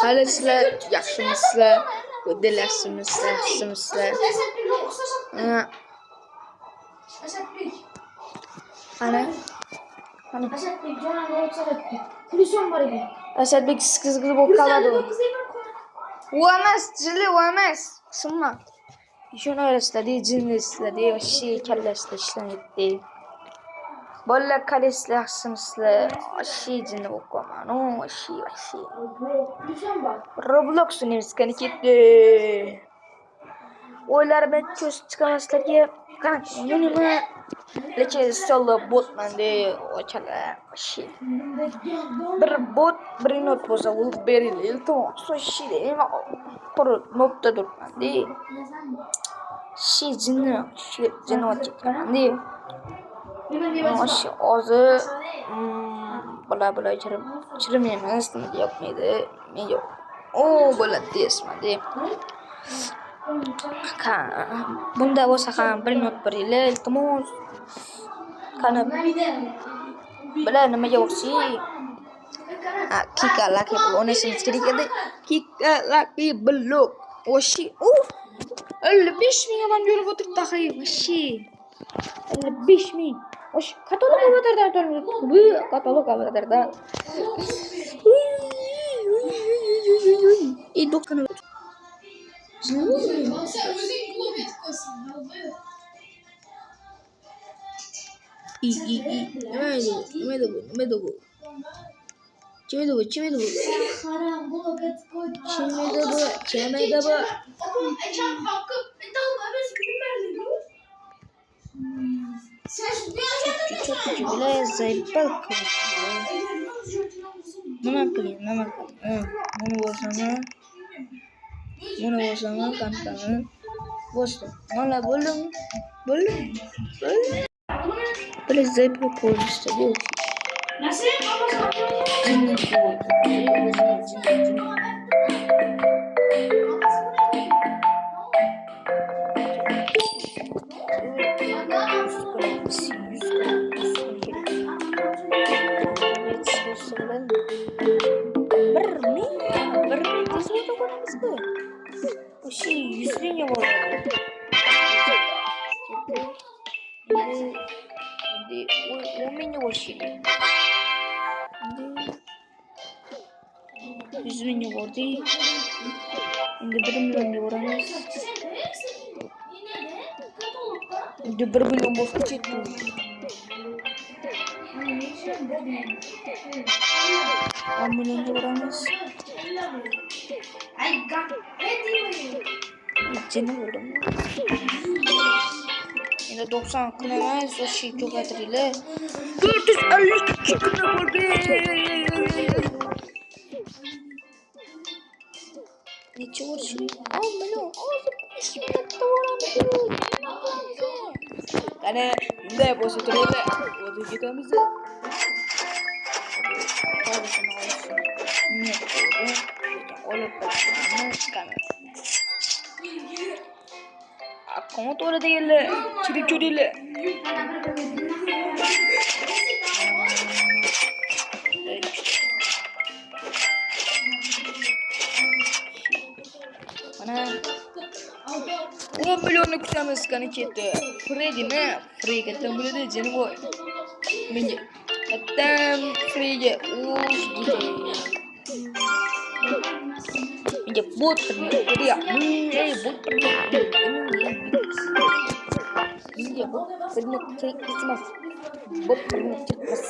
Hali sizlar yaxshimisizlar? Yaxshimisizlar? Yaxshimisizlar? Asadbek. Qani? Asadbek jo'nab o'tsalatdi. Pulishim bor edi. Asadbek qizg'ib bo'lib qoladi. U emas, jili u emas. Tushunma. Shuni o'ylasizlar, jinnisizlar, yoshi kallasizlar ishlayapti. Bolalar qaraysizlar, yaxshimisizlar? Yoshi jinni bo'lib qolman. Yoshi. Pulishim bor. Roblox o'ynaymiz ketdi. O'ylar bilan ko'z chiqamaslarga qanaqa nima lekin inshaalloh botmanda ochala yoshi. Bir bot bir not bo'lsa u beril. Iltimos, yoshi nima qor nokta turibmanda. Jinni ochibmanda. Yoshi hozir bala chirimaymiz, nima yoqmaydi. Men yo'q. Bo'ladi deyapmanda. Bunda bo'lsa ham bir not beringlar, iltimos. Qani bular nimaga o'xshaydi? Kika Lucky Block o'ynashimiz kerak edi. Kika Lucky Block. Oshi, 55 ming odam ko'rib o'tiribdi axir. Oshi. 55 ming. Oshi katalog avatardan bu katalog avatardan. Doktor Nima bu? Haram blok etib qo'ydi. Kimida bu? Ekan haqqı metal babas kim berdi? Sen Çok bile zayıflar kalıyor. Nima qiling? Bunu bosama kantani. Bosdim. Mana bo'lim. Böyle zayıflar ko'rishdi bu. Nasıl? Oshi 100 mingga boradi. Endi 10 mingga borishdi. 100 mingga bordi. Endi 1 millionga boramiz. Endi 1 million bo'lsa ketdi. 10 millionga boramiz. İçine vurdum. Yine 90 kınamayız. O şey ko'paytiringlar. 452 kına bo'ldi. Necha bo'lishi? 10 million. Hozir 5 minutda boramiz. Qani, bunday bo'lsa turaylik. O'zga ketamiz. Olib qo'yamiz. Qani. Akkont o'rada keldi. Chirib ko'ringlar. Mana 10 millionni kutamiz qani ketdi. Freddy'ni Freyga bo'ladi, jini voy. Menga katam Freyga gidi. Menga bot ya. Bot Menga bot kerakmas. Bot kerakmas.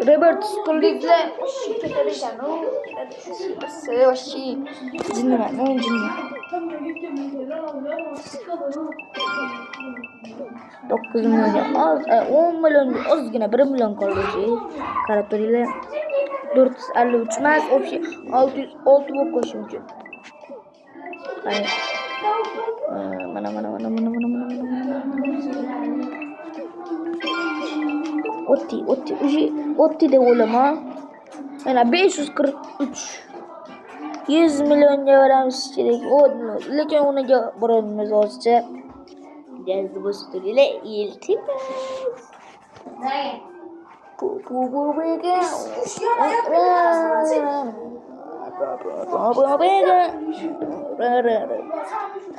Robert Skullig'le ketarışan o şey cinni var ne cinni 9 milyon az 10 milyon ozgina 1 milyon qoldi karakteri 453 emas 606 bo'lib qo'yish mumkin mana Otti de o'lama. Mana 543 100 milyonga beramiz kerak. Lekin unaga bironimiz hozircha jazdi bosib turaylik. Iltimos.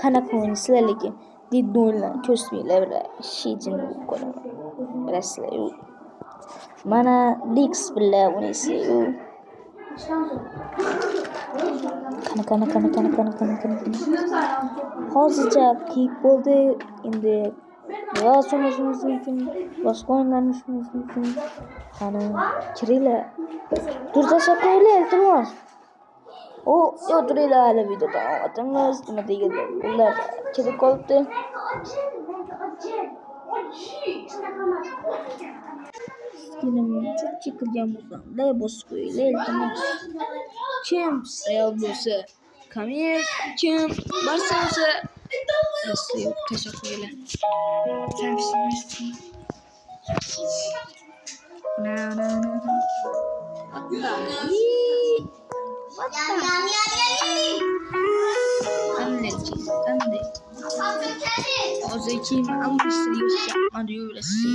Qanaqa o'yinsizlar lekin Didonlar ko'rsatmanglar bir shejin bo'lib qolaman. Bilasizlar-ku. Mana Dix bilan o'ynaysizlar-ku. Qana. Hozircha qiyiq bo'ldi. Endi yoz o'ynashimiz mumkin. Boshqa o'ynashimiz mumkin. Qani, kiringlar. Turtashib qo'yinglar, iltimos. Turinglar hali video davom etamiz. Nima deganlar? Ular kirib qolibdi. Chunki qilgan bo'lsam, bosib qo'yinglar, iltimos. Kim Real bo'lsa, Kamil, kim Barsa bo'lsa, Rossiya tashab qo'yinglar. Qanday? Hozir kim amrisini yapmadı öylesi.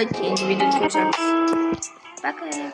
İkinci videoda görüşürüz. Bakın.